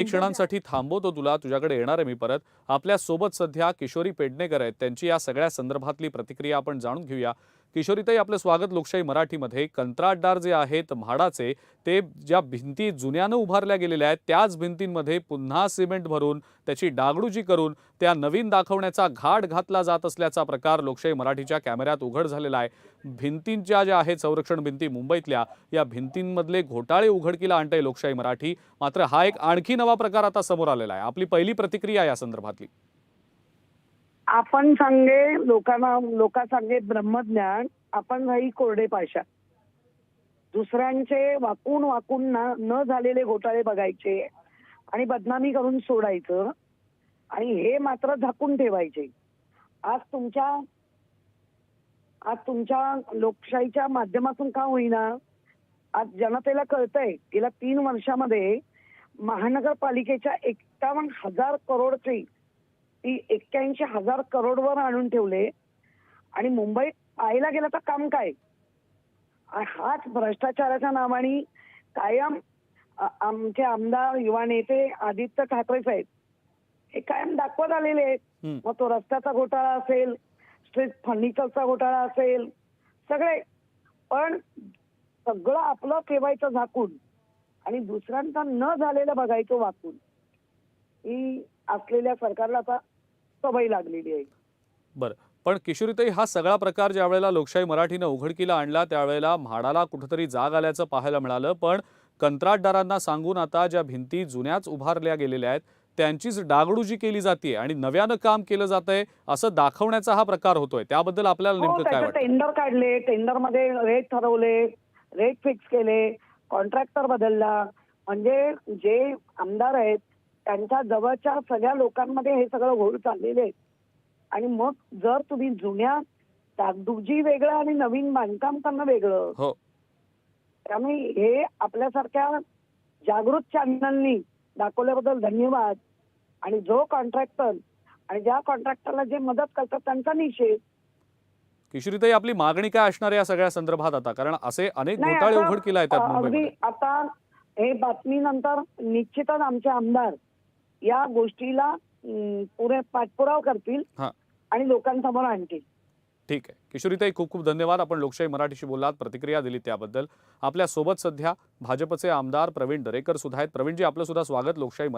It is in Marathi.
क्षणांसाठी थांबवतो तुला, तुझ्याकडे येणार आहे मी परत. आपल्या सोबत सध्या किशोरी पेडणेकर आहेत. त्यांची या सगळ्या संदर्भातली प्रतिक्रिया आपण जाणून घेऊया. किशोरीताई, आपलं स्वागत लोकशाही मराठीमध्ये. कंत्राटदार जे आहेत म्हाडाचे, ते ज्या भिंती जुन्यानं उभारल्या गेलेल्या आहेत त्याच भिंतींमध्ये पुन्हा सिमेंट भरून त्याची डागडुजी करून त्या नवीन दाखवण्याचा घाट घातला जात असल्याचा प्रकार लोकशाही मराठीच्या कॅमेऱ्यात उघड झालेला आहे. भिंतींच्या ज्या आहेत संरक्षण भिंती मुंबईतल्या, या भिंतींमधले घोटाळे उघडकीला आणतंय लोकशाही मराठी. मात्र हा एक आणखी नवा प्रकार आता समोर आलेला आहे. आपली पहिली प्रतिक्रिया या संदर्भातली. आपण सांगे लोकांना सांगे ब्रह्मज्ञान, आपण राही कोरडे पाषाण. दुसऱ्यांचे वाकून वाकून न झालेले घोटाळे बघायचे आणि बदनामी करून सोडायचं आणि हे मात्र झाकून ठेवायचे. आज तुमच्या लोकशाहीच्या माध्यमातून का होईना आज जनतेला कळतंय, गेल्या 3 वर्षामध्ये महानगरपालिकेच्या 51,000 करोडची ती 81,000 करोडवर आणून ठेवले आणि मुंबईत पाहायला गेलं तर काम काय. हाच भ्रष्टाचाराच्या नावाने कायम आमचे आमदार युवा नेते आदित्य ठाकरे साहेब हे कायम दाखवत आलेले आहेत. मग तो रस्त्याचा घोटाळा असेल, स्ट्रीट फर्निचरचा घोटाळा असेल, सगळे. पण सगळं आपलं ठेवायचं झाकून आणि दुसऱ्यांचा न झालेलं बघायचं वाकून. ही असलेल्या सरकारला आता सवय लागलेली आहे. बरं, पण किशोरीताई, हा सगळा प्रकार ज्या वेळेला लोकशाही मराठीनं उघडकीला आणला त्यावेळेला म्हाडाला कुठेतरी जाग आल्याचं पाहायला मिळालं. पण कंत्राटदारांना सांगून आता ज्या भिंती जुन्याच उभारल्या गेलेल्या आहेत त्यांचीच डागडुजी केली जाते आणि नव्यानं काम केलं जातंय असं दाखवण्याचा हा प्रकार होतोय. त्याबद्दल आपल्याला नेमकं काय वाटतं? टेंडर काढले, टेंडरमध्ये रेट ठरवले, रेट फिक्स केले, कॉन्ट्रॅक्टर बदलला. म्हणजे जे आमदार आहेत त्यांच्या जवळच्या सगळ्या लोकांमध्ये हे सगळं घोळ चाललेले आहे. आणि मग जर तुम्ही जुन्या डागडुजी वेगळं आणि नवीन बांधकाम करणं वेगळं. हो, त्यामुळे हे आपल्यासारख्या जागृत चॅनलनी दाखवल्याबद्दल धन्यवाद. आणि जो कॉन्ट्रॅक्टर आणि ज्या कॉन्ट्रॅक्टरला जे मदत करतात त्यांचा निषेध. किशोरीताई, आपली मागणी काय असणार या सगळ्या संदर्भात आता? कारण असे अनेक घोटाळे उघडकीला येतात अगदी मुंबईमध्ये. आता हे बातमीनंतर निश्चितच आमचे आमदार या गोष्टीला पुरे पाठपुरावा करतील आणि लोकांसमोर आणतील. ठीक आहे किशोरीताई, खूप खूप धन्यवाद. आपण लोकशाही मराठीशी बोललात, प्रतिक्रिया दिली त्याबद्दल. आपल्या सोबत सध्या भाजपचे आमदार प्रवीण दरेकर सुद्धा आहेत. प्रवीणजी, आपलं सुद्धा स्वागत लोकशाही